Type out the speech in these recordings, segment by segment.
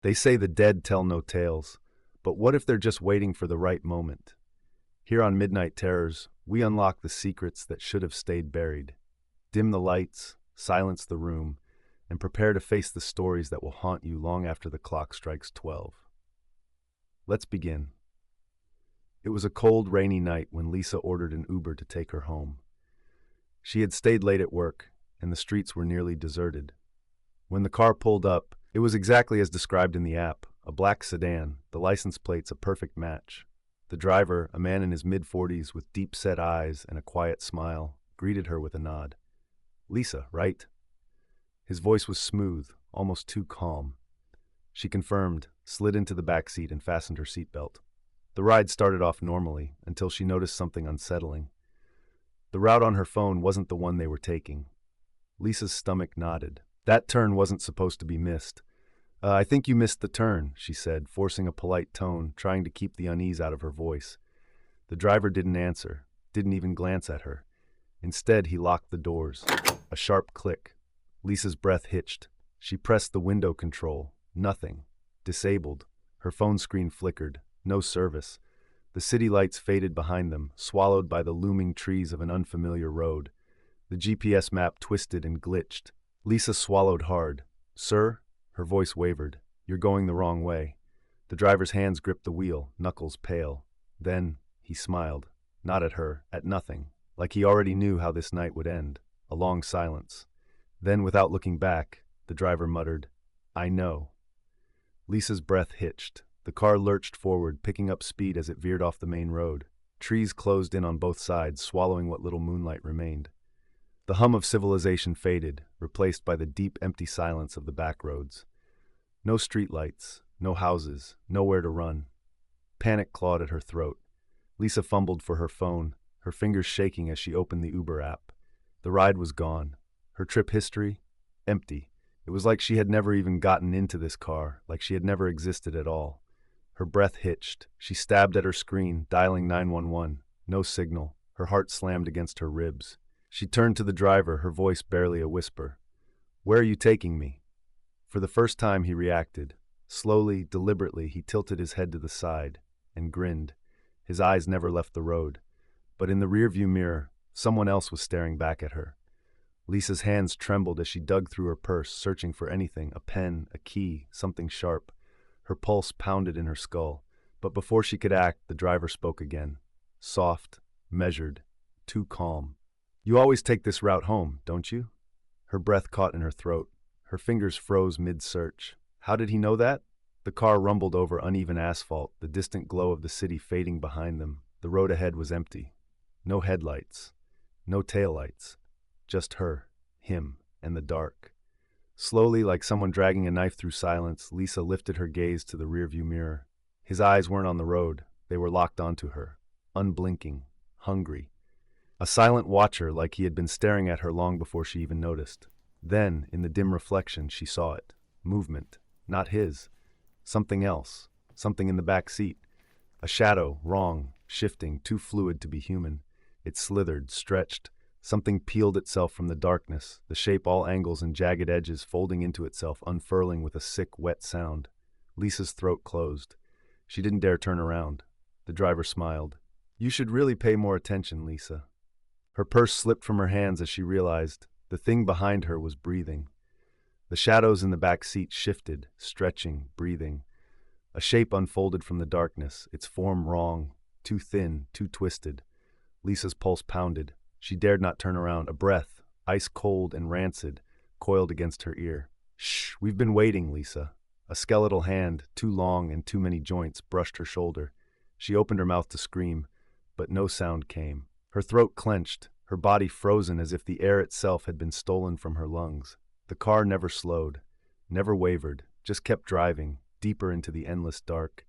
They say the dead tell no tales, but what if they're just waiting for the right moment? Here on Midnight Terrors, we unlock the secrets that should have stayed buried. Dim the lights, silence the room, and prepare to face the stories that will haunt you long after the clock strikes 12. Let's begin. It was a cold, rainy night when Lisa ordered an Uber to take her home. She had stayed late at work, and the streets were nearly deserted. When the car pulled up, it was exactly as described in the app, a black sedan, the license plates a perfect match. The driver, a man in his mid-40s with deep-set eyes and a quiet smile, greeted her with a nod. "Lisa, right?" His voice was smooth, almost too calm. She confirmed, slid into the back seat and fastened her seatbelt. The ride started off normally until she noticed something unsettling. The route on her phone wasn't the one they were taking. Lisa's stomach nodded. That turn wasn't supposed to be missed. I think you missed the turn," she said, forcing a polite tone, trying to keep the unease out of her voice. The driver didn't answer, didn't even glance at her. Instead, he locked the doors. A sharp click. Lisa's breath hitched. She pressed the window control. Nothing. Disabled. Her phone screen flickered. No service. The city lights faded behind them, swallowed by the looming trees of an unfamiliar road. The GPS map twisted and glitched. Lisa swallowed hard. "Sir?" Her voice wavered. "You're going the wrong way." The driver's hands gripped the wheel, knuckles pale. Then he smiled. Not at her, at nothing. Like he already knew how this night would end. A long silence. Then, without looking back, the driver muttered, "I know." Lisa's breath hitched. The car lurched forward, picking up speed as it veered off the main road. Trees closed in on both sides, swallowing what little moonlight remained. The hum of civilization faded, replaced by the deep, empty silence of the back roads. No streetlights, no houses, nowhere to run. Panic clawed at her throat. Lisa fumbled for her phone, her fingers shaking as she opened the Uber app. The ride was gone. Her trip history? Empty. It was like she had never even gotten into this car, like she had never existed at all. Her breath hitched. She stabbed at her screen, dialing 911. No signal. Her heart slammed against her ribs. She turned to the driver, her voice barely a whisper. "Where are you taking me?" For the first time he reacted. Slowly, deliberately, he tilted his head to the side and grinned. His eyes never left the road. But in the rearview mirror, someone else was staring back at her. Lisa's hands trembled as she dug through her purse, searching for anything, a pen, a key, something sharp. Her pulse pounded in her skull. But before she could act, the driver spoke again. Soft, measured, too calm. "You always take this route home, don't you?" Her breath caught in her throat. Her fingers froze mid-search. How did he know that? The car rumbled over uneven asphalt, the distant glow of the city fading behind them. The road ahead was empty. No headlights. No taillights. Just her, him, and the dark. Slowly, like someone dragging a knife through silence, Lisa lifted her gaze to the rearview mirror. His eyes weren't on the road. They were locked onto her. Unblinking. Hungry. A silent watcher, like he had been staring at her long before she even noticed. Then, in the dim reflection, she saw it. Movement. Not his. Something else. Something in the back seat. A shadow, wrong, shifting, too fluid to be human. It slithered, stretched. Something peeled itself from the darkness, the shape all angles and jagged edges folding into itself, unfurling with a sick, wet sound. Lisa's throat closed. She didn't dare turn around. The driver smiled. "You should really pay more attention, Lisa." Her purse slipped from her hands as she realized the thing behind her was breathing. The shadows in the back seat shifted, stretching, breathing. A shape unfolded from the darkness, its form wrong, too thin, too twisted. Lisa's pulse pounded. She dared not turn around. A breath, ice cold and rancid, coiled against her ear. "Shh, we've been waiting, Lisa." A skeletal hand, too long and too many joints, brushed her shoulder. She opened her mouth to scream, but no sound came. Her throat clenched, her body frozen as if the air itself had been stolen from her lungs. The car never slowed, never wavered, just kept driving, deeper into the endless dark.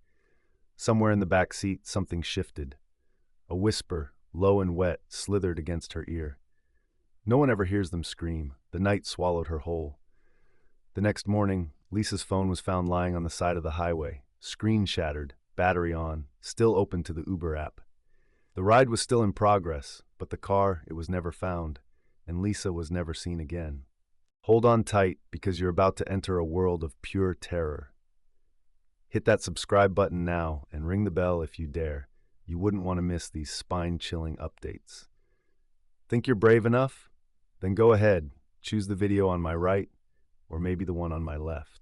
Somewhere in the back seat, something shifted. A whisper, low and wet, slithered against her ear. No one ever hears them scream. The night swallowed her whole. The next morning, Lisa's phone was found lying on the side of the highway, screen shattered, battery on, still open to the Uber app. The ride was still in progress, but the car, it was never found, and Lisa was never seen again. Hold on tight, because you're about to enter a world of pure terror. Hit that subscribe button now and ring the bell if you dare. You wouldn't want to miss these spine-chilling updates. Think you're brave enough? Then go ahead, choose the video on my right or maybe the one on my left.